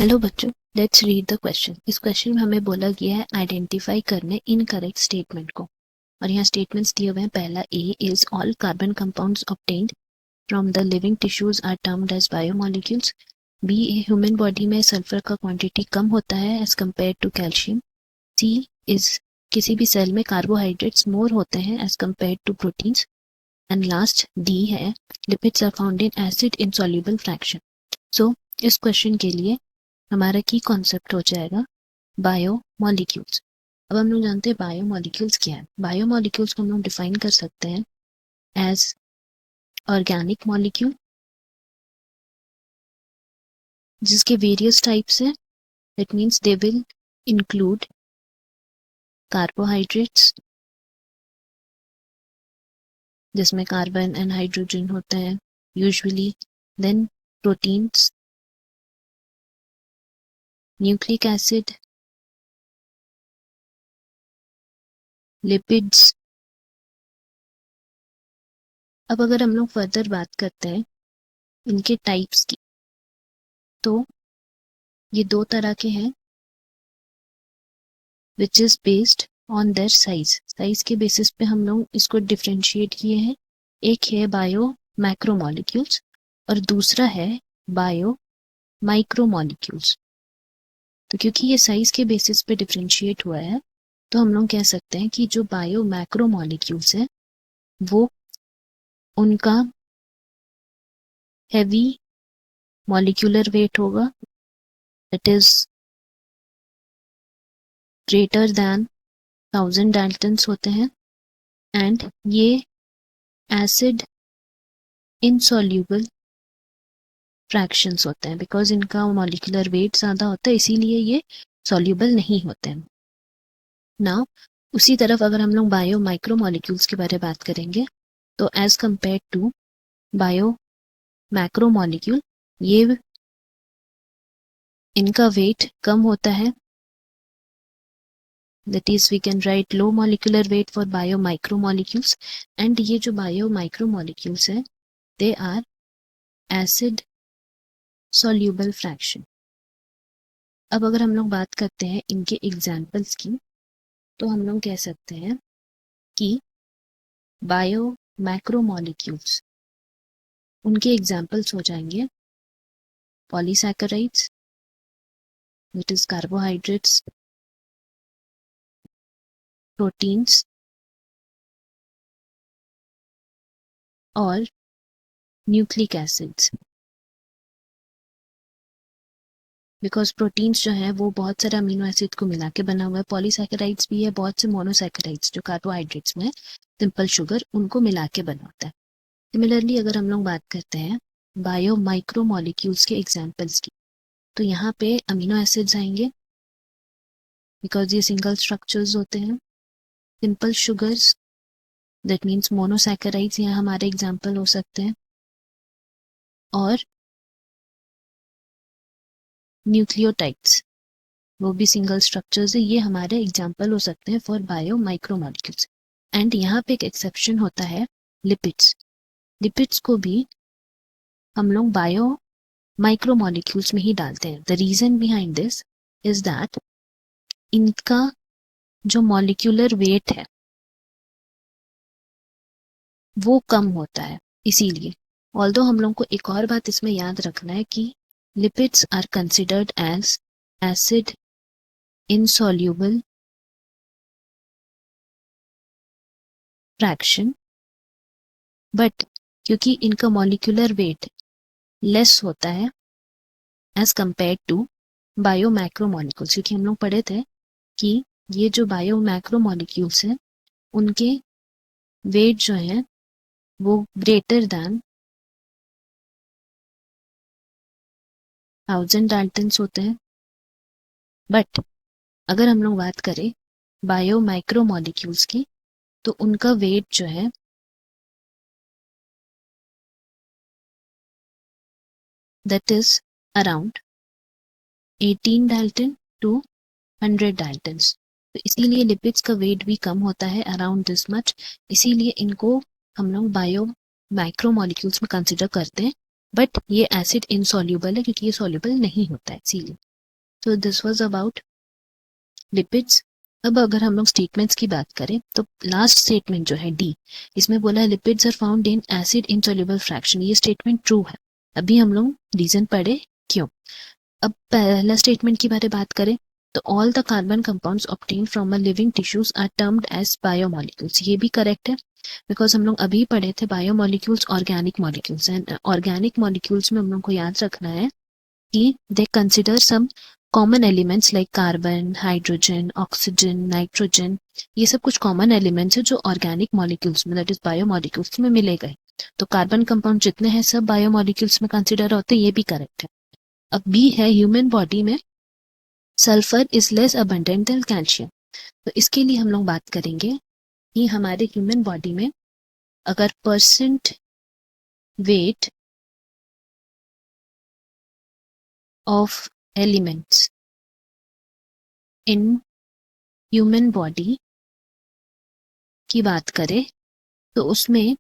Hello बच्चों, let's read the question. इस question में हमें बोला गया है आइडेंटिफाई करने इनकरेक्ट स्टेटमेंट को। और यहाँ स्टेटमेंट्स दिए हुए हैं। पहला A is all carbon compounds obtained from the living tissues are termed as biomolecules. B a human body में सल्फर का क्वांटिटी कम होता है as compare to calcium. C is किसी भी सेल में कार्बोहाइड्रेट्स मोर होते हैं as compare to proteins. And last D है lipids are found in acid insoluble fraction. So इस क्वेश्चन के लिए हमारा की कॉन्सेप्ट हो जाएगा बायोमॉलिक्यूल्स। अब हम लोग जानते हैं बायोमॉलिक्यूल्स क्या है। बायोमॉलिक्यूल्स को हम लोग डिफाइन कर सकते हैं एज ऑर्गेनिक मॉलिक्यूल जिसके वेरियस टाइप्स हैं। That means they will include carbohydrates जिसमें कार्बन एंड हाइड्रोजन होते हैं usually, then proteins, nucleic acid, lipids. अब अगर हम लोग फर्दर बात करते हैं इनके टाइप्स की, तो ये दो तरह के हैं which is based on their size. Size के बेसिस पे हम लोग इसको डिफ्रेंशिएट किए हैं। एक है बायो मैक्रोमॉलिक्यूल्स और दूसरा है बायो माइक्रोमॉलिक्यूल्स। तो क्योंकि ये साइज के बेसिस पे डिफ्रेंशिएट हुआ है तो हम लोग कह सकते हैं कि जो बायो मैक्रोमॉलिक्यूल्स है वो उनका हैवी मॉलिक्यूलर वेट होगा, that is greater than 1000 Dalton's होते हैं। एंड ये एसिड इनसॉल्यूबल फ्रैक्शंस होते हैं बिकॉज इनका मॉलिक्यूलर वेट ज़्यादा होता है, इसीलिए ये सॉल्यूबल नहीं होते हैं। नाउ उसी तरफ अगर हम लोग बायो माइक्रो मॉलिक्यूल्स के बारे में बात करेंगे तो as compare to bio macro molecule ये इनका वेट कम होता है। That is we can write low molecular weight for bio micro molecules. And ये जो बायो माइक्रो मॉलिक्यूल्स है they are acid soluble fraction. अब अगर हम लोग बात करते हैं इनके एग्जाम्पल्स की तो हम लोग कह सकते हैं कि बायो मैक्रोमॉलिक्यूल्स उनके एग्जाम्पल्स हो जाएंगे polysaccharides, which is carbohydrates, proteins और न्यूक्लिक एसिड्स। बिकॉज प्रोटीन्स जो है वो बहुत सारे अमीनो एसिड को मिला के बना हुआ है। पॉलीसैकेराइड्स भी है, बहुत से मोनोसैकेराइड्स जो कार्बोहाइड्रेट्स में सिंपल शुगर उनको मिला के बना होता है। सिमिलरली अगर हम लोग बात करते हैं बायो माइक्रो मॉलिक्यूल्स के एग्जाम्पल्स की तो यहाँ पे अमीनो एसिड्स आएंगे बिकॉज ये सिंगल स्ट्रक्चर्स होते हैं। Simple sugars that means monosaccharides यहाँ हमारे एग्जाम्पल हो सकते हैं। और न्यूक्लियोटाइड्स वो भी सिंगल स्ट्रक्चर्स है, ये हमारे एग्जाम्पल हो सकते हैं for bio micro molecules. And यहाँ पे एक एक्सेप्शन होता है लिपिड्स। लिपिड्स को भी हम लोग बायो माइक्रो मॉलिक्यूल्स में ही डालते हैं। The reason behind this is that इनका जो मॉलिक्यूलर वेट है वो कम होता है, इसीलिए। ऑल्दो हम लोग को एक और बात इसमें याद रखना है कि lipids are considered as acid insoluble fraction, but क्योंकि इनका मॉलिक्यूलर वेट लेस होता है as compare to bio macro molecules. क्योंकि हम लोग पढ़े थे कि ये जो बायो मैक्रो मॉलिक्यूल्स हैं उनके वेट जो है वो ग्रेटर दैन 1000 डाल्टन्स होते हैं। बट अगर हम लोग बात करें बायो माइक्रो मॉलिक्यूल्स की तो उनका वेट जो है that is around 18 dalton to 100 daltons. तो इसीलिए लिपिड्स का वेट भी कम होता है अराउंड दिस मच, इसीलिए इनको हम लोग बायो माइक्रो मॉलिक्यूल्स में कंसिडर करते हैं। बट ये एसिड इनसॉल्यूबल है क्योंकि ये सॉल्यूबल नहीं होता है, इसीलिए। तो दिस वाज अबाउट लिपिड्स। अब अगर हम लोग स्टेटमेंट्स की बात करें तो लास्ट स्टेटमेंट जो है डी, इसमें बोला है lipids are found in acid insoluble fraction. ये स्टेटमेंट ट्रू है। अभी हम लोग रीजन पढ़े क्यों। अब पहला स्टेटमेंट की बारे बात करें तो all the carbon compounds obtain from a living tissues are termed as biomolecules. ये भी करेक्ट है बिकॉज हम लोग अभी पढ़े थे biomolecules organic molecules. And organic molecules में हम लोग को याद रखना है कि they consider some common elements like carbon, hydrogen, oxygen, nitrogen. ये सब कुछ कॉमन एलिमेंट्स है जो ऑर्गेनिक मॉलिक्यूल्स में दैट इज बायोमोलिक्यूल्स में मिले गए। तो कार्बन कंपाउंड जितने हैं सब बायोमोलिक्यूल्स में कंसिडर होते हैं, ये भी करेक्ट है। अब बी है ह्यूमन बॉडी में sulphur is less abundant than calcium. तो इसके लिए हम लोग बात करेंगे कि हमारे ह्यूमन बॉडी में अगर percent weight of elements in human body की बात करें तो उसमें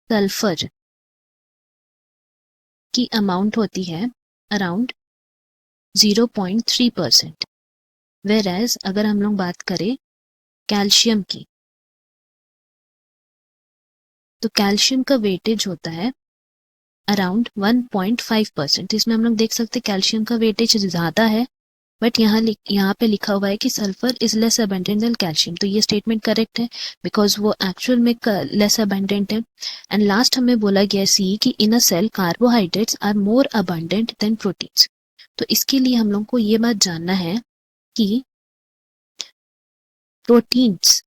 सल्फर की अमाउंट होती है अराउंड 0.3%। वेर एज अगर हम लोग बात करें कैल्शियम की तो कैल्शियम का वेटेज होता है अराउंड 1.5%। इसमें हम लोग देख सकते हैं कैल्शियम का वेटेज ज़्यादा है, बट यहाँ पे लिखा हुआ है कि sulphur is less abundant than calcium. तो ये स्टेटमेंट करेक्ट है बिकॉज वो एक्चुअल में लेस अबंडेंट है। एंड लास्ट हमें बोला गया सी कि in a cell carbohydrates are more abundant than proteins. तो इसके लिए हम लोग को ये बात जानना है कि proteins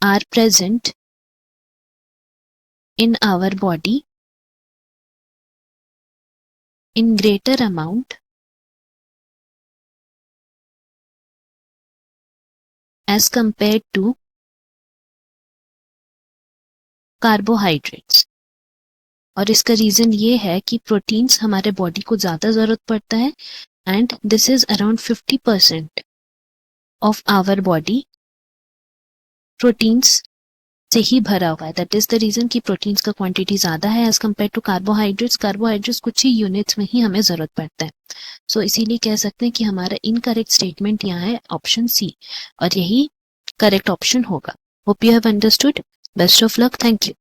are present in our body in greater amount as compared to carbohydrates। और इसका रीजन ये है कि प्रोटीन्स हमारे बॉडी को ज्यादा जरूरत पड़ता है and this is around 50% of our body proteins से ही भरा हुआ है। दैट इज द रीजन कि प्रोटीन्स का क्वांटिटी ज्यादा है as compare to carbohydrates. Carbohydrates कुछ ही यूनिट्स में ही हमें जरूरत पड़ता है। सो इसीलिए कह सकते हैं कि हमारा इनकरेक्ट स्टेटमेंट यहाँ है ऑप्शन सी, और यही करेक्ट ऑप्शन होगा। Hope you have understood. Best of luck. Thank you.